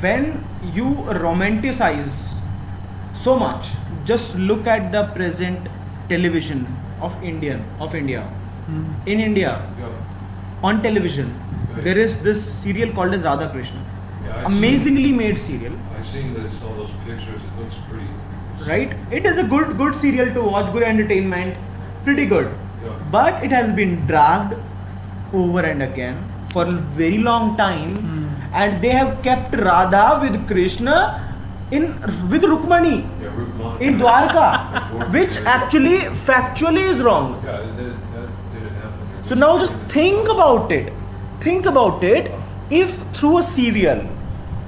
when you romanticize so much, just look at the present television of India. In India, on television, there is this serial called as Radha Krishna. Amazingly made serial. I've seen this, all those pictures. It looks pretty. Right? It is a good serial to watch, good entertainment, pretty good. But it has been dragged over and again for a very long time, and they have kept Radha with Krishna with Rukmani in Dwarka, which actually factually is wrong. Yeah, that didn't happen. So now just think about it. Think about it. If through a serial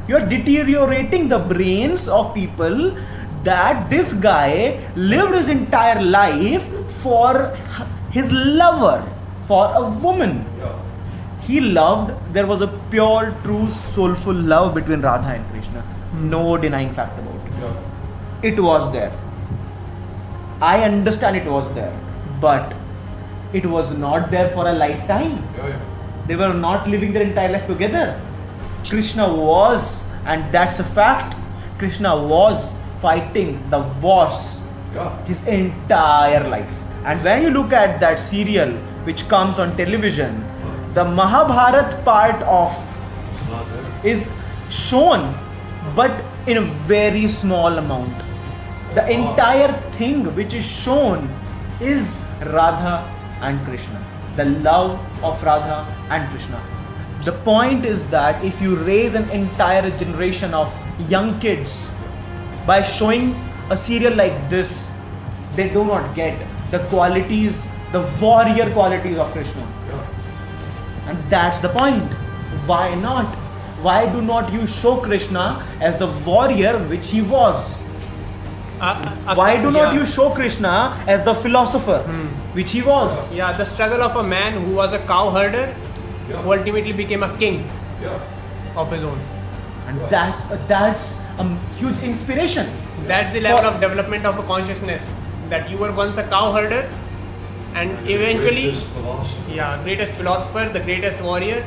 you're deteriorating the brains of people, that this guy lived his entire life for his lover, for a woman. He loved, there was a pure, true, soulful love between Radha and Krishna. No denying fact about it. It was there. I understand it was there. But it was not there for a lifetime. They were not living their entire life together. Krishna was, and that's a fact, Krishna was fighting the wars his entire life. And when you look at that serial which comes on television, the Mahabharat part of is shown, but in a very small amount. The entire thing which is shown is Radha and Krishna, the love of Radha and Krishna. The point is that if you raise an entire generation of young kids by showing a serial like this, they do not get the qualities, the warrior qualities of Krishna. And that's the point. Why not? Why do not you show Krishna as the warrior which he was? Why do not you show Krishna as the philosopher which he was? Yeah, the struggle of a man who was a cow herder who ultimately became a king of his own. And that's a huge inspiration. That's the level of development of a consciousness, that you were once a cow herder and eventually greatest philosopher, the greatest warrior,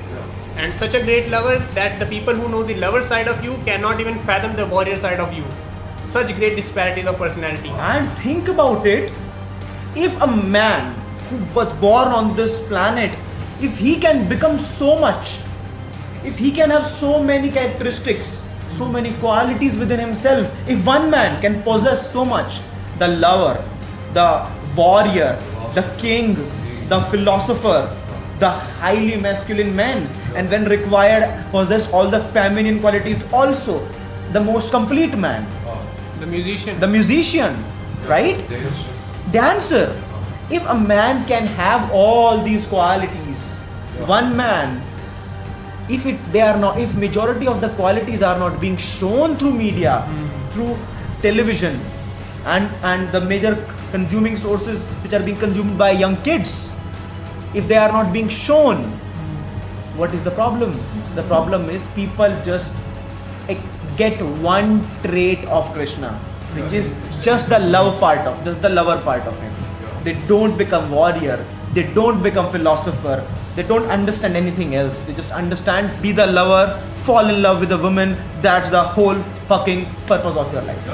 and such a great lover that the people who know the lover side of you cannot even fathom the warrior side of you. Such great disparities of personality. And think about it, if a man who was born on this planet, if he can become so much, if he can have so many characteristics, so many qualities within himself, if one man can possess so much, the lover, the warrior, the king, the philosopher, the highly masculine man, and when required possess all the feminine qualities also, the most complete man, the musician, right? Dancer. If a man can have all these qualities, one man, if majority of the qualities are not being shown through media, through television, and the major consuming sources which are being consumed by young kids, if they are not being shown, what is the problem? The problem is people just get one trait of Krishna, which is just the lover part of him. They don't become warrior, they don't become philosopher, they don't understand anything else. They just understand, be the lover, fall in love with a woman. That's the whole fucking purpose of your life.